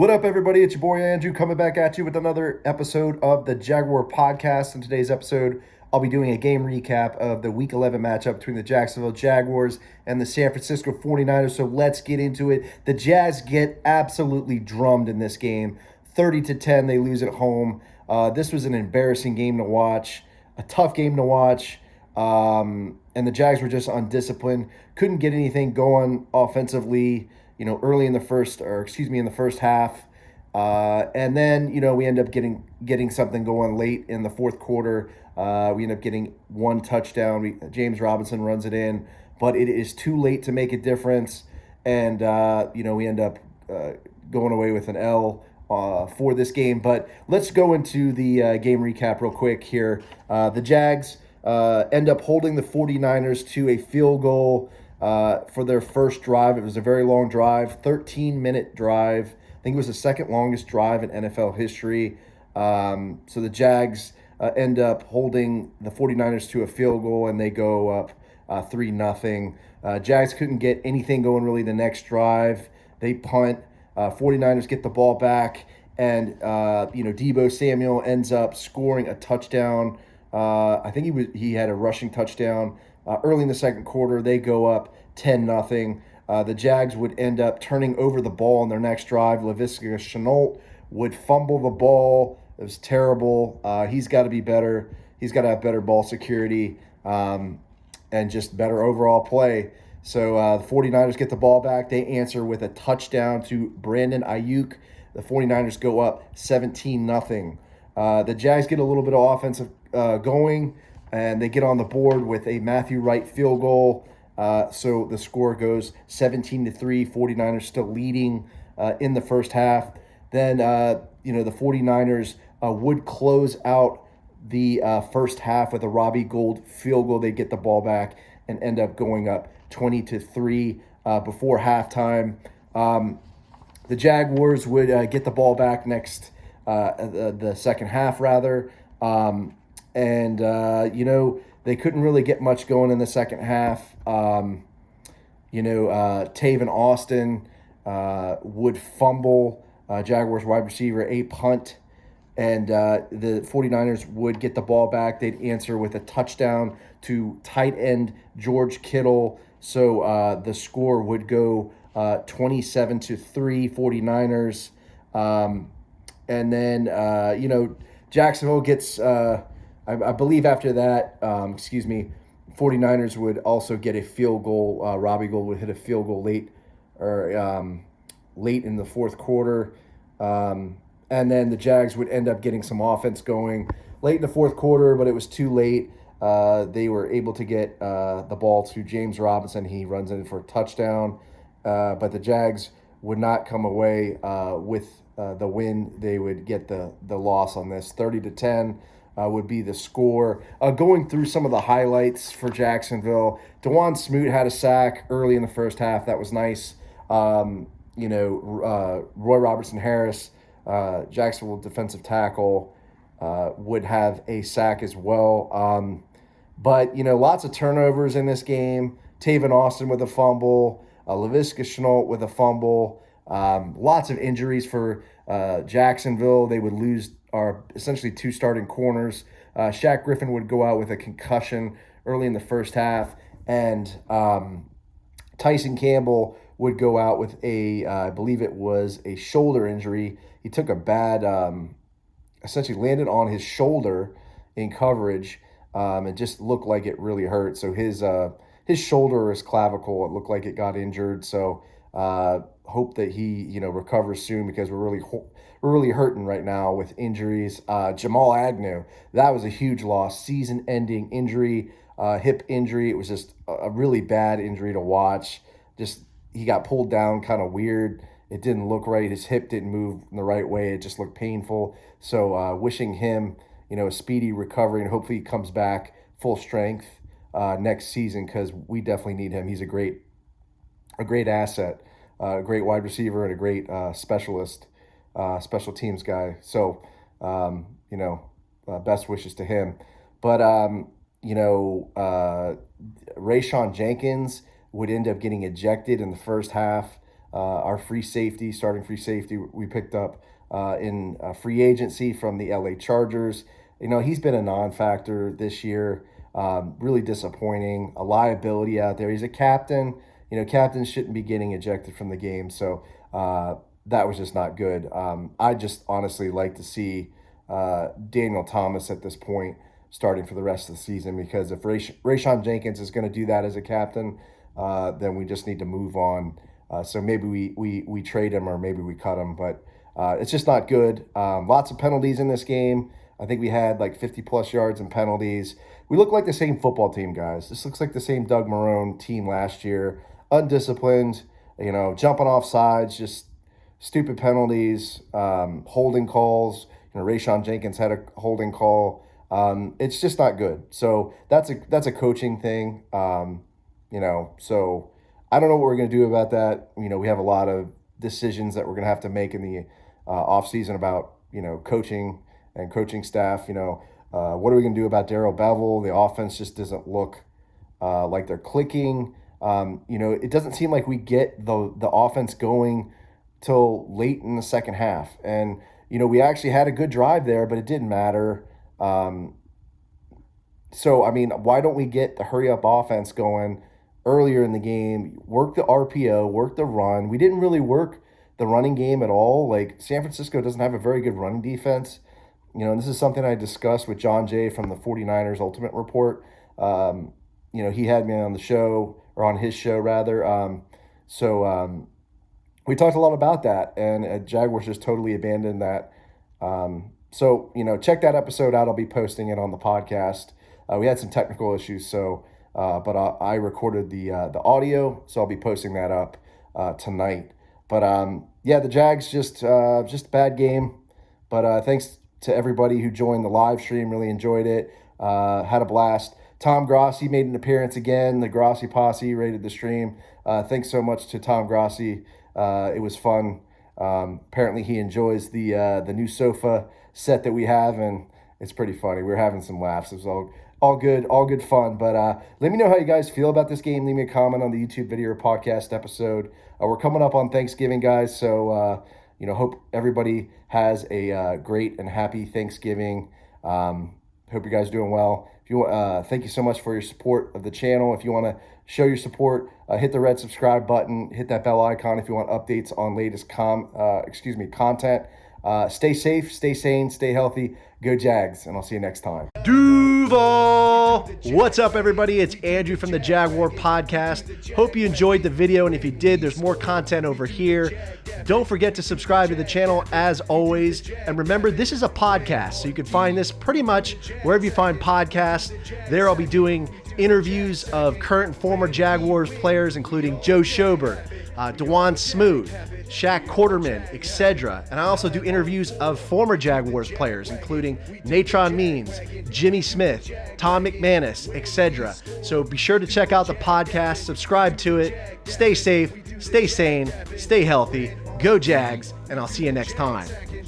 What up, everybody? It's your boy Andrew coming back at you with another episode of the Jaguar podcast. In today's episode, I'll be doing a game recap of the Week 11 matchup between the Jacksonville Jaguars and the San Francisco 49ers. So let's get into it. The Jags get absolutely drummed in this game. 30-10, they lose at home. This was an embarrassing game to watch, a tough game to watch. And the Jags were just undisciplined. Couldn't get anything going offensively, early in the first half. And then, we end up getting something going late in the fourth quarter. We end up getting one touchdown. James Robinson runs it in, but it is too late to make a difference. And, we end up going away with an L for this game. But let's go into the game recap real quick here. The Jags end up holding the 49ers to a field goal for their first drive. It was a very long drive, 13-minute drive. I think it was the second longest drive in NFL history. So the Jags end up holding the 49ers to a field goal, and they go up 3-0. Jags couldn't get anything going really the next drive. They punt. 49ers get the ball back, and Deebo Samuel ends up scoring a touchdown. I think he had a rushing touchdown early in the second quarter. They go up 10-0. The Jags would end up turning over the ball in their next drive. Laviska Shenault would fumble the ball. It was terrible. He's got to be better. He's got to have better ball security and just better overall play. So the 49ers get the ball back. They answer with a touchdown to Brandon Ayuk. The 49ers go up 17-0. The Jags get a little bit of offensive going, and they get on the board with a Matthew Wright field goal. So the score goes 17-3. 49ers still leading in the first half. Then, the 49ers would close out the first half with a Robbie Gould field goal. They get the ball back and end up going up 20-3 before halftime. The Jaguars would get the ball back the second half, rather. They couldn't really get much going in the second half. Taven Austin would fumble Jaguars wide receiver a punt, and the 49ers would get the ball back. They'd answer with a touchdown to tight end George Kittle. So the score would go 27-3 49ers. And then, Jacksonville gets, I believe after that, 49ers would also get a field goal. Robbie Gould would hit a field goal late in the fourth quarter. And then the Jags would end up getting some offense going late in the fourth quarter, but it was too late. They were able to get the ball to James Robinson. He runs in for a touchdown. But the Jags would not come away with the win. They would get the loss on this. 30-10 would be the score. Going through some of the highlights for Jacksonville, DeJuan Smoot had a sack early in the first half. That was nice. Roy Robertson Harris, Jacksonville defensive tackle, would have a sack as well. But lots of turnovers in this game. Taven Austin with a fumble. Laviska Shenault with a fumble. Lots of injuries for Jacksonville. They would lose essentially two starting corners. Shaq Griffin would go out with a concussion early in the first half, and Tyson Campbell would go out with I believe it was a shoulder injury. He took a bad, essentially landed on his shoulder in coverage. It just looked like it really hurt. So his shoulder or his clavicle, it looked like it got injured. So hope that he recovers soon, because we're really hurting right now with injuries. Jamal Agnew, that was a huge loss, season-ending injury, hip injury. It was just a really bad injury to watch. Just he got pulled down kind of weird. It didn't look right. His hip didn't move in the right way. It just looked painful. So wishing him a speedy recovery, and hopefully he comes back full strength next season, because we definitely need him. He's a great asset, a great wide receiver, and a great specialist, special teams guy. So, best wishes to him. But, Raeshawn Jenkins would end up getting ejected in the first half. our starting free safety we picked up in free agency from the LA Chargers. He's been a non-factor this year. Really disappointing. A liability out there. He's a captain. Captains shouldn't be getting ejected from the game. So that was just not good. I just honestly like to see Daniel Thomas at this point starting for the rest of the season, because if Raeshawn Jenkins is going to do that as a captain, then we just need to move on. So maybe we trade him, or maybe we cut him, but it's just not good. Lots of penalties in this game. I think we had like 50-plus yards in penalties. We look like the same football team, guys. This looks like the same Doug Marrone team last year. Undisciplined, jumping off sides, just stupid penalties, holding calls. Raeshawn Jenkins had a holding call. It's just not good. So that's a coaching thing. So I don't know what we're going to do about that. We have a lot of decisions that we're going to have to make in the offseason about, coaching and coaching staff. What are we going to do about Darrell Bevel? The offense just doesn't look like they're clicking. It doesn't seem like we get the offense going till late in the second half. And, we actually had a good drive there, but it didn't matter. So, why don't we get the hurry-up offense going earlier in the game, work the RPO, work the run? We didn't really work the running game at all. Like, San Francisco doesn't have a very good running defense. And this is something I discussed with John Jay from the 49ers Ultimate Report. He had me on the show, or on his show, rather. We talked a lot about that, and Jaguars just totally abandoned that. Check that episode out. I'll be posting it on the podcast. We had some technical issues, but I recorded the audio, so I'll be posting that up tonight. But the Jags just a bad game. But thanks to everybody who joined the live stream. Really enjoyed it. Had a blast. Tom Grossi made an appearance again. The Grossi Posse rated the stream. Thanks so much to Tom Grossi. It was fun. Apparently he enjoys the new sofa set that we have, and it's pretty funny. We were having some laughs. It was all good fun. But let me know how you guys feel about this game. Leave me a comment on the YouTube video or podcast episode. We're coming up on Thanksgiving, guys, so hope everybody has a great and happy Thanksgiving. Hope you guys are doing well. If you thank you so much for your support of the channel. If you want to show your support, hit the red subscribe button, hit that bell icon if you want updates on latest content. Stay safe, stay sane, stay healthy. Go Jags, and I'll see you next time. Duval! What's up, everybody? It's Andrew from the Jaguar Podcast. Hope you enjoyed the video, and if you did, there's more content over here. Don't forget to subscribe to the channel as always. And remember, this is a podcast, so you can find this pretty much wherever you find podcasts. There I'll be doing interviews of current and former Jaguars players, including Joe Schobert, DeJuan Smoot, Shaq Quarterman, etc. And I also do interviews of former Jaguars players, including Natron Means, Jimmy Smith, Tom McManus, etc. So be sure to check out the podcast, subscribe to it, stay safe, stay sane, stay healthy, go Jags, and I'll see you next time.